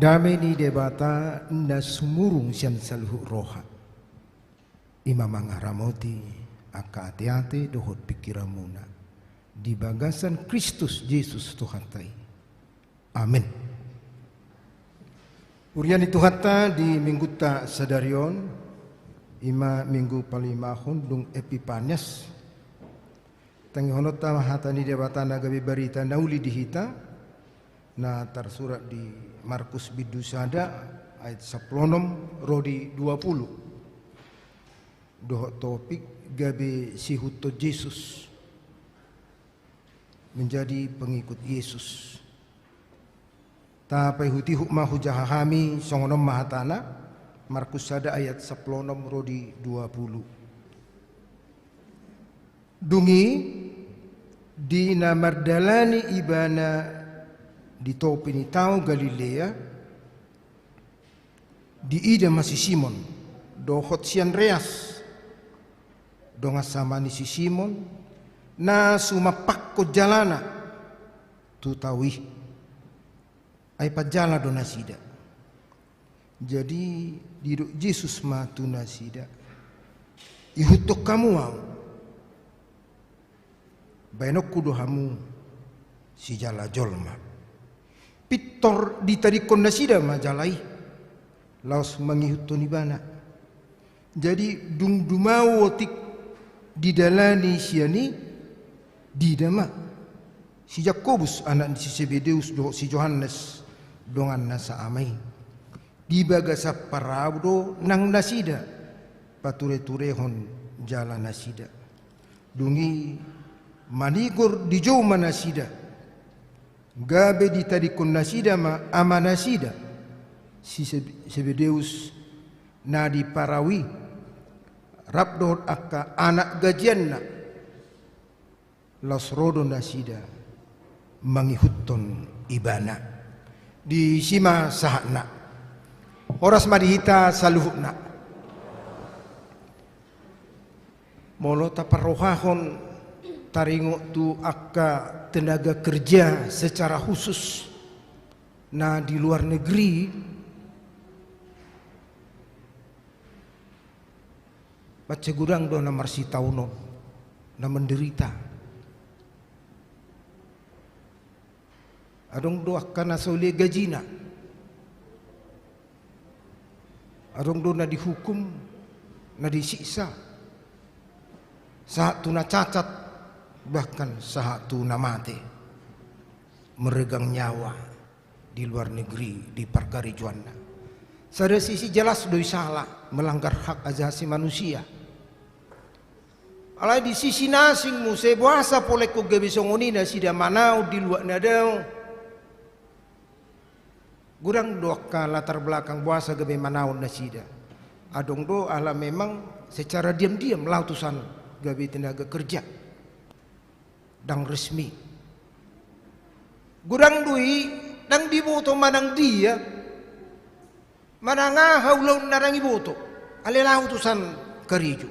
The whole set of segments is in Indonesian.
Damai ni debata na sumurung siyan sa luhu roha. Imamang haramoti aka ati-ati dohot pikiran muna. Di bagasan Kristus Yesus Tuhan tay. Amin. Urian itu hatta di minggu ta sadarion ima minggu palimahon dung Epipanias. Tangihonot ta hata ni debata na gabi barita nauli dihita na tersurat di Markus Bidusada ayat 10 rodi 20. Doh topik gabe sihuto Yesus menjadi pengikut Yesus. Tapai huti hukma hujahahami songonom mahatana Markus sada ayat 10 rodi 20. Dungi di namardalani ibana di topi ni tau Galilea di ida masih Simon dohot si Andreas donga sama ni si Simon na sumapak ko jalana tu tawi ay pajala do nasida. Jadi diduk Yesus ma tu nasida ihutok kamu au bainok kudo hamu si jala jolma pitor di tarikon nasida majalai laos mangihuto ni bana. Jadi dung dumau otik di dalani siani di dama si Yakobus anak si Zebedeus do si Yohanes dongan nasa amai di bagasa paraudo nang nasida pature-turehon jala nasida dungi manigor di jo manasida gabe di tarikon nasida ma ama nasida si Zebedeus na di parawi rabdot akka anak gajianna los rodo nasida mangihuton ibana di sima sahana oras madihita saluhukna molo taparohahon taringo tu akka tenaga kerja secara khusus nah di luar negeri baca gudang do na marsi tauno na menderita adong do akka na sole gajina adong do na dihukum na disiksa saat tu na cacat bahkan saat tu na mati meregang nyawa di luar negeri di perkara juanda. Sada sisi jelas doi salah melanggar hak asasi manusia. Alai di sisi nasing mu sebuasa polek ko gabi songonina sida manau di luar nadau. Gurang doa latar belakang buasa gabi manau nasida. Adong do ala memang secara diam-diam lautusan gabi tenaga kerja dang resmi. Gurang dui dang diboto manang dia mananga haulaw narang iboto alila utusan karijo.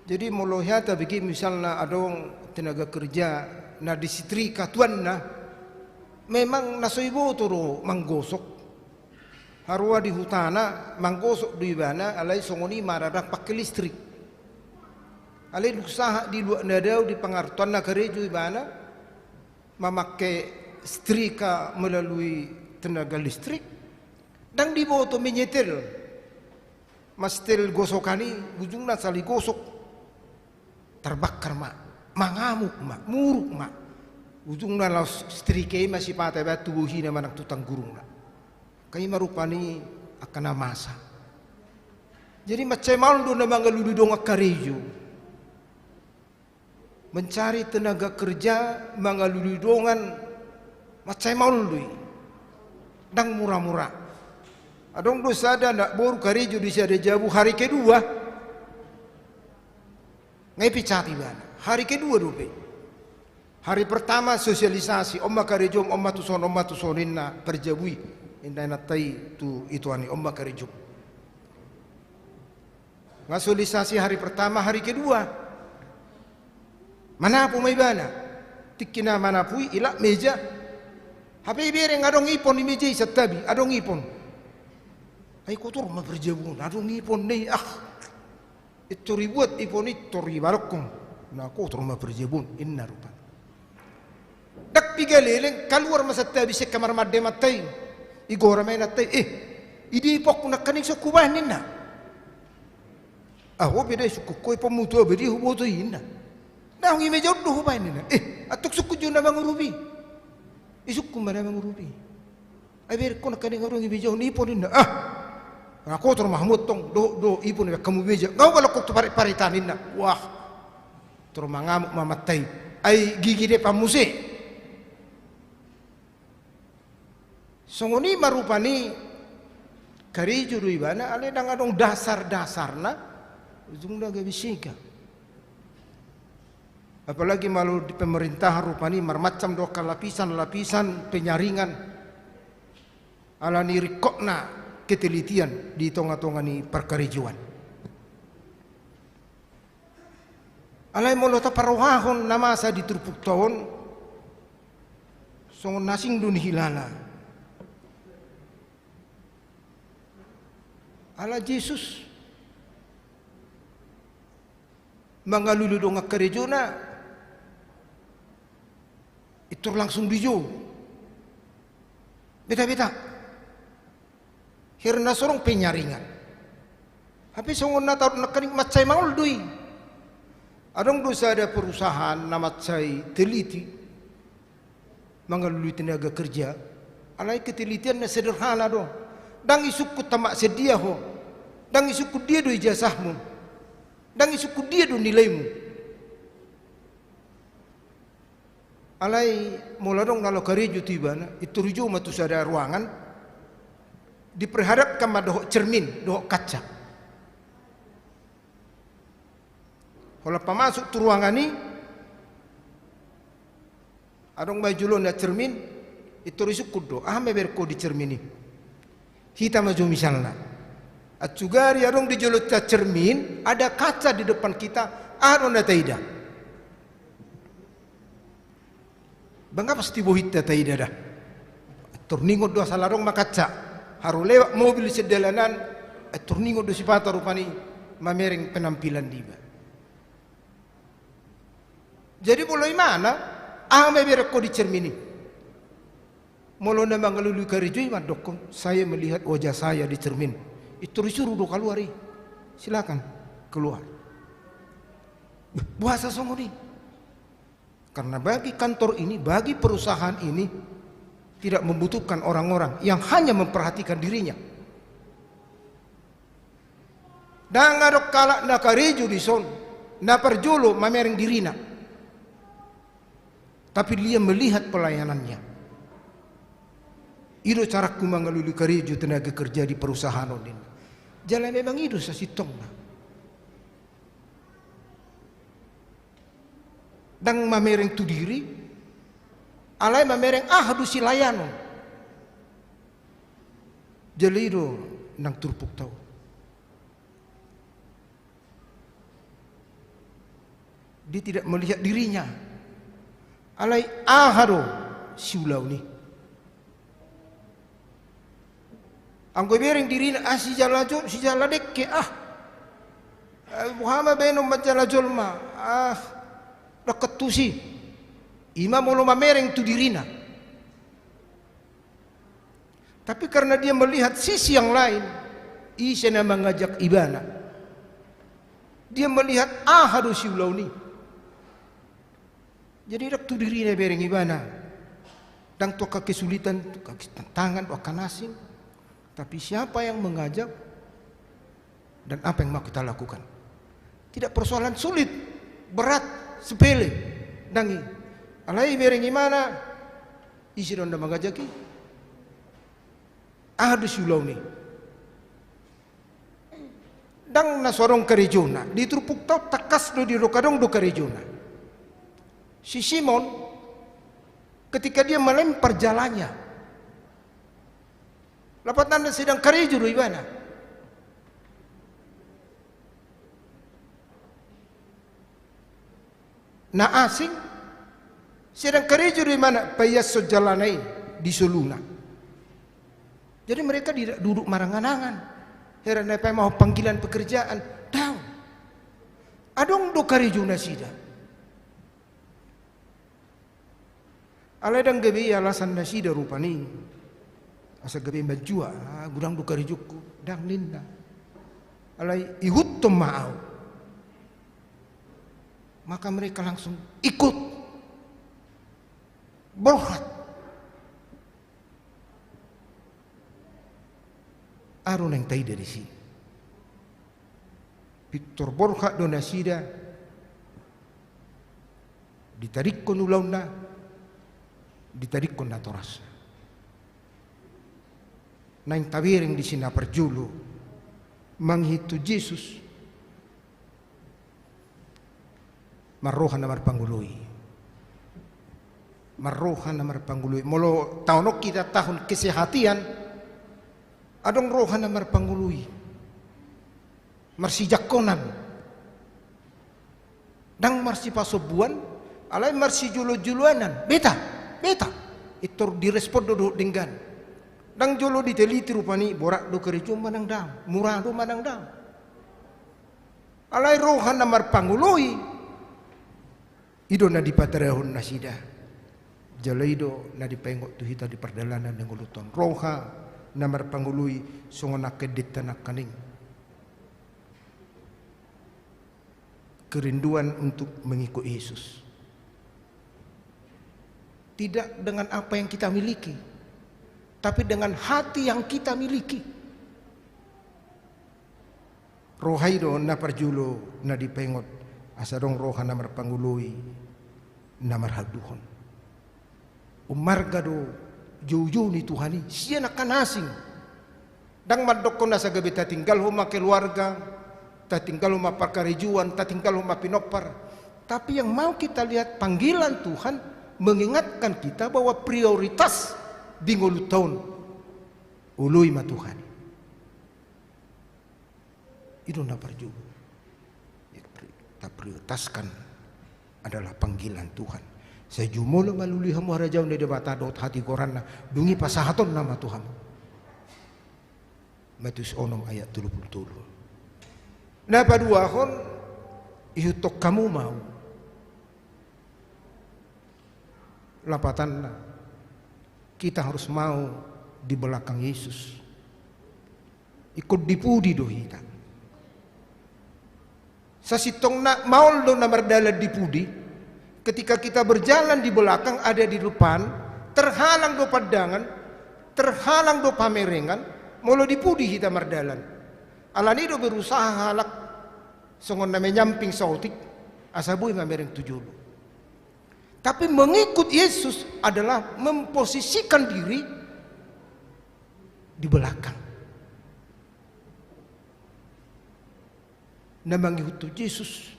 Jadi molohata bagi misalnya adong tenaga kerja na disetrika tuan na memang naso iboto ro manggosok harua di hutana manggosok di bana alai songoni maradak pakai listrik alai usaha di luar nadau di pengartuan na karijo ibana memakai setrika melalui tenaga listrik dan diboto menyetel mastel gosokani ujungna sali gosok terbakar mak mangamuk mak muruk mak ujungna laus setrika masih patah batu buhina manak tutang gurung nak kai marupani akan masa jadi macam maldo na mangaludu dong akarejo mencari tenaga kerja mengalui dongan macam maului dang murah-murah. Adong dosa ada nak boru karejo di sada jabu hari kedua ngai picati bana. Hari kedua dope. Hari pertama sosialisasi omma karejo omma tusoninna perjabui inda natai tu itu ani omma karejo. Sosialisasi hari pertama, hari kedua mana po may bana tikina mana po ila meja hape bereng adong ipon di meja sa tabi adong ipon ay kotor maperjabun adong ipon ni itu ribuat ipon itu ribarokong na kotor maperjabun inna rupa dak pigaleleng keluar masa tabi sa kamar madde matay igora may natay idi pok na kaning sa kubahin na beda suku koy pamutu bedi huboto inna nah ngi meja do hubay nina atuk suku juna mangurubi isukku mana mangurubi ay ber ko nakani ngaro ngi meja ni ipon inna ako tor mahmud tong do ipon be kamu meja ngau kalau ko paritan inna wah tor mangamuk mamatay ay gigi de pamuse songoni marupani kari juru ibana ale dang adong dasar-dasarna ujung daga bisika. Apalagi malu di pemerintah rupani marmacam doka lapisan-lapisan penyaringan ala nirikokna ketelitian di tonga-tongani perkarijuan. Alai molota paruhahon nama sa diturpuk tahun songon nasing dun hilala. Ala Jesus mangalulu dong akarejuna itu langsung bijo beda-beda hirna sorong penyaringan tapi songon na tahu nakaning macay maul dui adong dosa ada perusahaan nama macay teliti mengalui tenaga kerja alai ketelitian na sederhana do dang isukku tamak sedia ho dang isukku dia do ijazahmu dang isukku dia do nilaimu alai muladong nalo karejo tibana itu rujo matu sada ruangan diperhadapkan madoh cermin doh kaca kalau pamasuk tu ruangan ni adong bajulon na cermin itu risuk kudo meberko di cermin ni kita maju misalnya atugari adong di jolot cermin ada kaca di depan kita na taida bangga pasti bohit taida dah turningot do salarong makaca haru lewat mobil sedalanan turningot do sifata rupani mamereng penampilan diba jadi mulai mana meberko di cermin ni molo na mangalulu karejoy madokong saya melihat wajah saya di cermin itu disuruh do keluar silakan keluar puasa songoni karena bagi kantor ini bagi perusahaan ini tidak membutuhkan orang-orang yang hanya memperhatikan dirinya dan ngadok kalak na karejo di son na perjolo mamereng dirina tapi dia melihat pelayanannya itu cara ku mangalulu karejo tenaga kerja di perusahaan ini jalan memang itu sasitong dang mamereng tu diri alai mamereng hadu silayano jelido nang turpuk tau dia tidak melihat dirinya alai hadu siulau ni anggo bereng dirina si jalajo si jaladek Muhammad benom majalajol ma ketusi imam mulu mamereng tu dirina tapi karena dia melihat sisi yang lain isena mengajak ibana dia melihat harus siulauni jadi dak tu dirina bereng ibana dan toka kesulitan toka tantangan toka asing tapi siapa yang mengajak dan apa yang mau kita lakukan tidak persoalan sulit berat sepele dangi alai berengi mana isi ronda magajaki ada siulau ni dang na sorong karejona ditrupuk tau takas do di rokadong do karejona si Simon ketika dia melempar jalannya lapat nanda sedang karejo do ibana na asing sedang karejo di mana payas jalanai di Soluna. Jadi mereka tidak duduk maranganangan. Heran apa mau panggilan pekerjaan. Tahu. Adong do karejo na sida. Alai dang gabi alasan na sida rupani. Asa gabi majua gudang do karejoku dang linda. Alai ihut to maau. Maka mereka langsung ikut berhat. Aron yang tay dari sini. Victor Borja Donasida ditarik kon ulauna, ditarik kon natoras. Naing tawiring di sini perjulu manghitu Yesus. Marrohan na marpangguluy. Marrohan na marpangguluy. Molo taonok kita tahun kesehatian, adong rohan na marpangguluy. Marsijakonan. Dang marsi pasobuan, alay marsi julo-juluanan. Beta. Itu direspon do denggan. Dang jolo diteliti rupani, borak do kerejum manang dam. Murah do manang dam. Alay rohan na marpangguluy. Ido na dipatarehon na sida. Jalaido na dipengok tu hita di perdalanan ng uluton. Roha na marpangguluy sungon nakedit na kaning. Kerinduan untuk mengikut Yesus. Tidak dengan apa yang kita miliki, tapi dengan hati yang kita miliki. Rohaido na parjulo na dipengot asadong roha na marpangguluy na marhaduhon. Umargado jauh-jauh ni Tuhani siya nakanasing. Dang madok ko na sa gabi tatinggal huma keluarga, tatinggal huma parkarejuan, tatinggal huma pinopar. Tapi yang mau kita lihat panggilan Tuhan mengingatkan kita bahwa prioritas di ngulu tahun uluy ma Tuhan. Itu na parjugo. Kita prioritaskan adalah panggilan Tuhan. Saya jumulo maluli hamu harajaw ni debata dot hati koran na dungi pasahaton nama Tuhan. Matius onom ayat 30. Na padua kon ihutok kamu mau. Lapatan na kita harus mau di belakang Yesus. Ikut dipudi do hita. Sa sitong na maul do na mardala di pudi, ketika kita berjalan di belakang ada di depan, terhalang do padangan, terhalang do pamerengan, molo di pudi kita mardalan. Alani do berusaha halak songon na menyamping sautik, asabuy mamereng tujulu. Tapi mengikut Yesus adalah memposisikan diri di belakang. Na mengikuti Yesus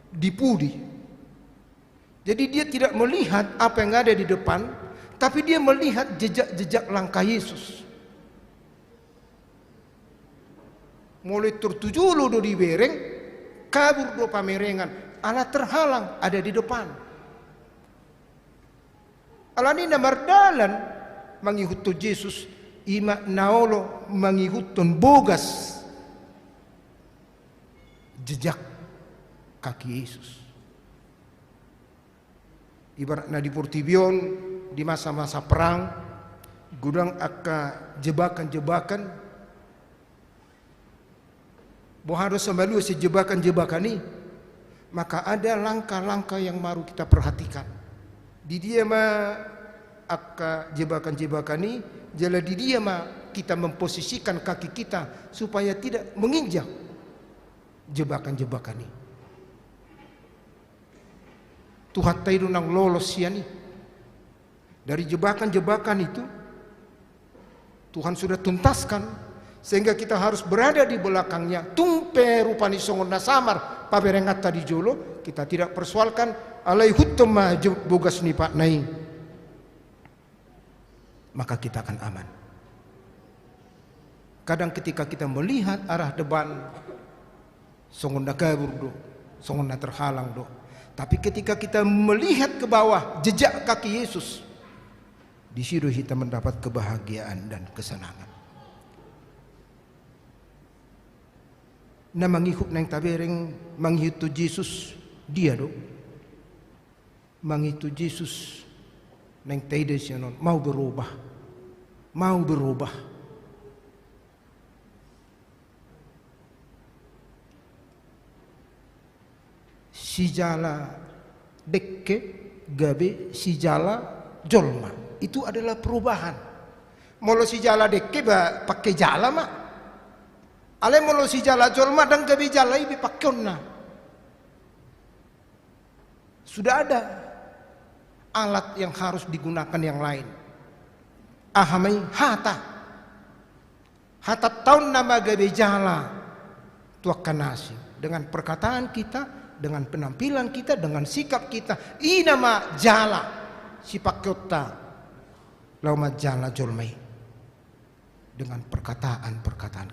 dipudi. Jadi dia tidak melihat apa yang ada di depan, tapi dia melihat jejak-jejak langkah Yesus. Mulai tertuju lo do di bereng, kabur do pamerengan, ala terhalang ada di depan. Alani na mardalan mengikuti Yesus, ima naolo mengikuti bogas jejak kaki Yesus. Ibarat na di Portibion di masa-masa perang, gudang aka jebakan-jebakan, bahwa harus sembelu si jebakan-jebakan ini, maka ada langkah-langkah yang baru kita perhatikan. Di dia mah aka jebakan-jebakan ini, jala di dia mah kita memposisikan kaki kita supaya tidak menginjak jebakan-jebakan ini. Tuhan tairu nang lolos siani. Dari jebakan-jebakan itu Tuhan sudah tuntaskan, sehingga kita harus berada di belakangnya. Tumpe rupani songon nasamar paberengat tadi jolo, kita tidak persoalkan alai hutma bogas ni pak nai, maka kita akan aman. Kadang ketika kita melihat arah depan songon nakabur do, songon na terhalang do, tapi ketika kita melihat ke bawah jejak kaki Yesus, di situ kita mendapat kebahagiaan dan kesenangan. Na mangihop nang tabereng manghitu Jesus dia do, manghitu Jesus nang taide siya non mau berubah, mau berubah. Si jala dekke gabe si jala jolma, itu adalah perubahan. Molo si jala dekke ba pakai jala mak, ale molo si jala jolma dan gabe jala ibi pakonna. Sudah ada alat yang harus digunakan yang lain. Ahamai hata tahun nama gabe jala tuakan nasi, dengan perkataan kita, dengan penampilan kita, dengan sikap kita. Ini nama jala si pakyota lauma jala jolmai, dengan perkataan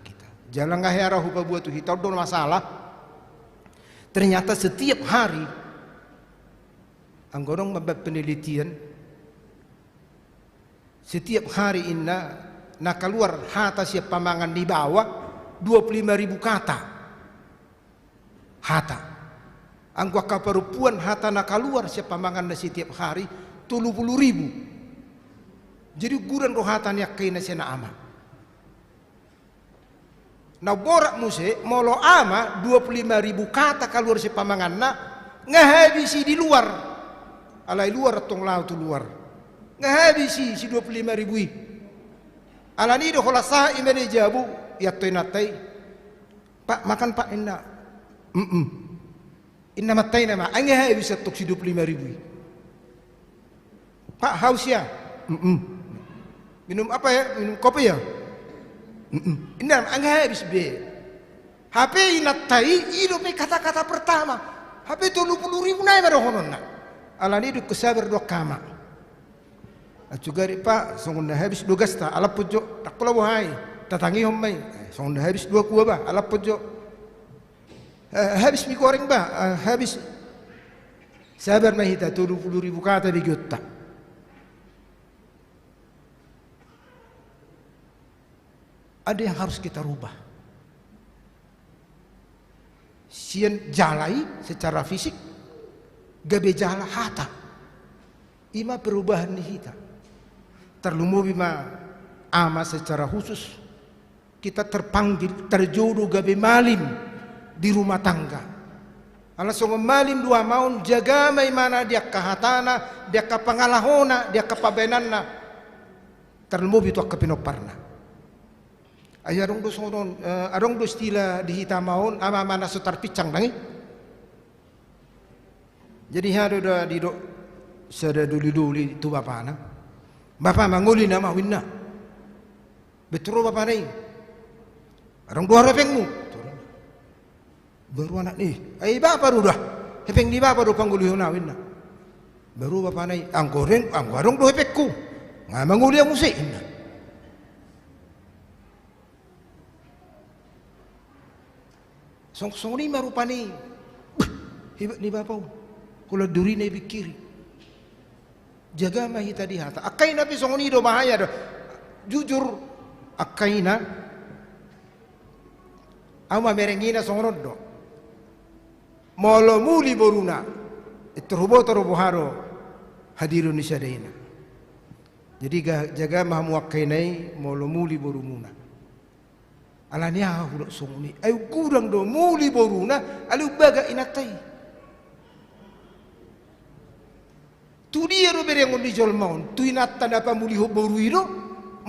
kita. Jalan nggak hera huba buat tuh kita don masalah. Ternyata setiap hari anggorong membuat penelitian, setiap hari nak keluar hata siap pamangan di bawah 25.000 kata hata. Angkua kaparupuan hata nak keluar siap pamangan setiap hari 30.000. Jadi guran rohatan yak kena sena ama. Na borak muse molo ama 25.000 kata keluar siap pamangan na ngahabisi di luar. Alai luar tong laut luar. Ngahabisi si 25.000. Alani do hola sa imene jabu ya toinatai. Pak makan pak enak. Inna matai nama angah bisa tok si 25.000. Pak haus ya? Minum apa ya? Minum kopi ya? Inna angah habis be. HP inatai ido pe kata-kata pertama. HP 30.000 naik baru hononna. Alani do kesabar do kama. Acugari pak songon habis 2 gasta ala pojok tak pula bohai. Tatangi hommai. Songon habis 2 kuah ba ala pojok. Habis mie goreng bah, habis sabar mahita 30.000 kata di Jota. Ada yang harus kita rubah. Sian jalai secara fisik, gabe jala hata. Ima perubahan di kita. Terlumu bima ama secara khusus. Kita terpanggil, terjodoh gabe malim di rumah tangga. Ala songo malim 2 maun jaga mai mana dia kahatana, dia kapangalahona, dia kapabenanna. Terlemu bitu kapinoparna. Ayarong do sonon, arong do stila di hita maun ama mana sutar picang dangi. Jadi hado da di do sada duli-duli tu bapana. Bapa manguli nama winna. Beturo bapa nai. Arong do repengmu. Baru anak ni, bapak dah, hepeng di bapak do pangguli honawin na. Baru bapak nai, angkorong do hepekku, nggak manguli ang musik na. Song ni marupa ni, hebat ni bapak, kalau duri na ibikiri, jaga mahita di hata. Akai nabi song ni do bahaya do, jujur akai na, ama merengina song do. Molo muli boruna iturubo haro hadiru nisadaina. Jadi jaga mahamuakainai molo muli borumuna. Alania hulok sunguni. Ayu kurang do muli boruna alu baga inatai. Tu dia ro bereng di jolmaun. Tu inatta napa muli ho boruiro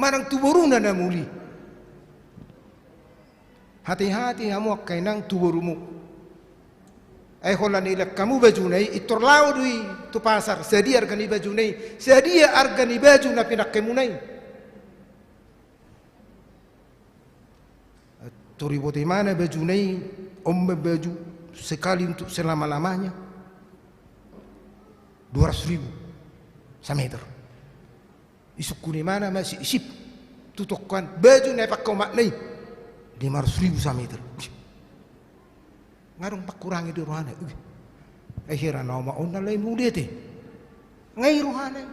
marang tu boruna na muli. Hati-hati hamuakainang tu borumu. Hola nila kamu baju nai itor lau dui tu pasar sedia argani baju nei, sedia argani baju na pinakkemunai. Tori bote mana baju nei, baju sekali untuk selama-lamanya 200.000 semeter. Isukuni mana masih isip tutukan baju nei pakai mak nei 500.000 semeter. Ngarung pak kurangi di ruhana. Akhirnya nama ona lain mulia teh. Ngai ruhana.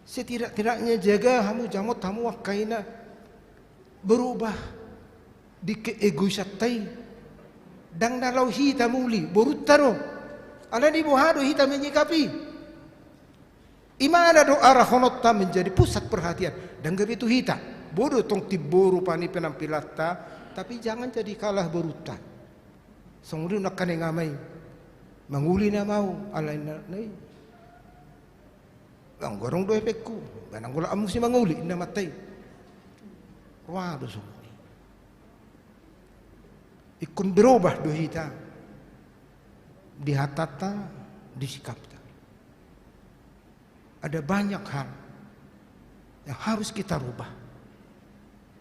Setidak-tidaknya jaga hamu jamot hamu wakaina berubah di keegoisatai. Dang nalau hita muli borutaro. Ala di bohado hita menyikapi. Imana do arah honota menjadi pusat perhatian. Dan begitu hita. Bodoh tong tiboru pani penampilatta. Tapi jangan jadi kalah beruta. Songri nak kane ngamai. Manguli na mau alai na nei. Ang gorong do efekku. Banang gula amu si manguli na matay. Waduh songri. Ikun berubah do hita. Di hatata, di sikapta. Ada banyak hal yang harus kita rubah.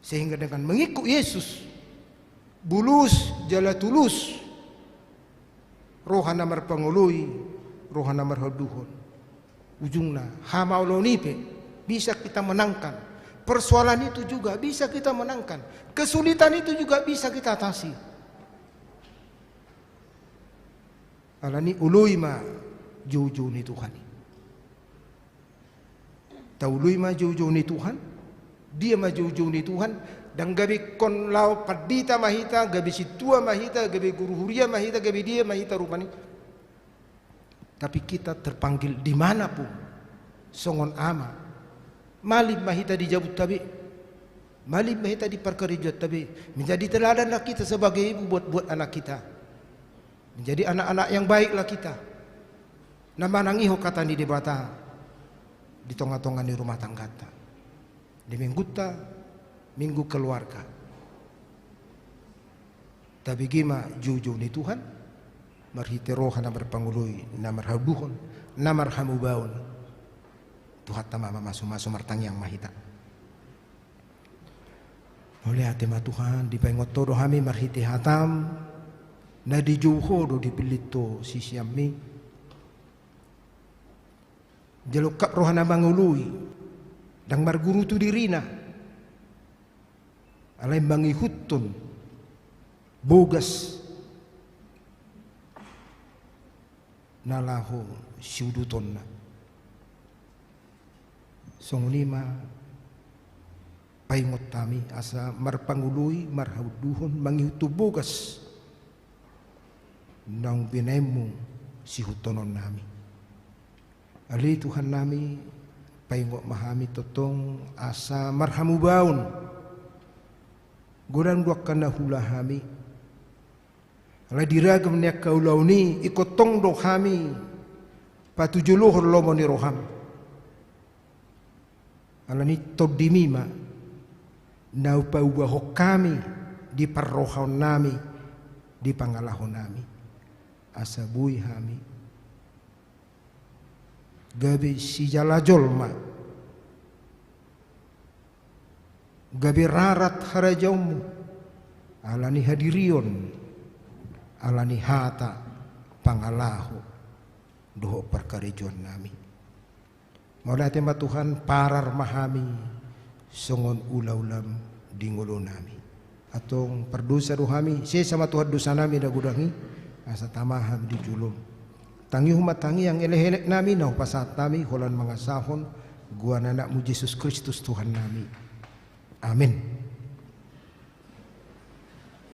Sehingga dengan mengikut Yesus bulus jala tulus rohana marpangului rohana marhaduhon ujungna hamaulonipe bisa kita menangkan persoalan itu juga bisa kita menangkan kesulitan itu juga bisa kita atasi alani ului ma jauh-jauh ni Tuhan taului ma jauh-jauh ni Tuhan dia ma jauh-jauh ni Tuhan dan gabi kon lau padita mahita, gabi situa mahita, gabi guru huria mahita, gabi dia mahita rupani. Tapi kita terpanggil dimanapun, songon ama, malib mahita dijabut tabi, malib mahita diperkerjat tabi, menjadi teladanlah kita sebagai ibu buat anak kita, menjadi anak-anak yang baiklah kita. Nama nangiho kata ni debata, di tonga-tonga di rumah tangga, di mingguta. Minggu keluarga. Tapi gima jujur ni Tuhan marhite rohana berpangului namar haduhon namar hamubaun Tuhan tama masuk martang yang mahita. Oleh atema Tuhan dipengot todo kami marhite hatam na dijuho do dipilito sisiami jalukap rohana bangului dang marguru tu dirina alay mangihutun bogas nalaho siuduton na songunima paingot tami asa marpangului marhaduhon mangihutu bogas nang binemu sihutonon nami alay Tuhan nami paingot mahami totong asa marhamubaun Goran dua kana hula hami. Ala diragam nek kaulau ni ikotong do hami patujuluh lomo ni roham. Ala ni todimima na upaubaho kami di parrohon nami di pangalahon nami. Asabui hami. Gabi si jalajolma. Gabi rarat harajaumu alani hadirion alani hata pangalahu doho perkarejon nami maula tema Tuhan parar mahami songon ulaulam dingulo nami atong perdosa rohami se sama Tuhan dosa nami da gudangi asa tamaham di julum tangi humat tangi yang eleh-elek nami nau pasat nami holan mangasahon gua anak mu Yesus Kristus Tuhan nami. Amin.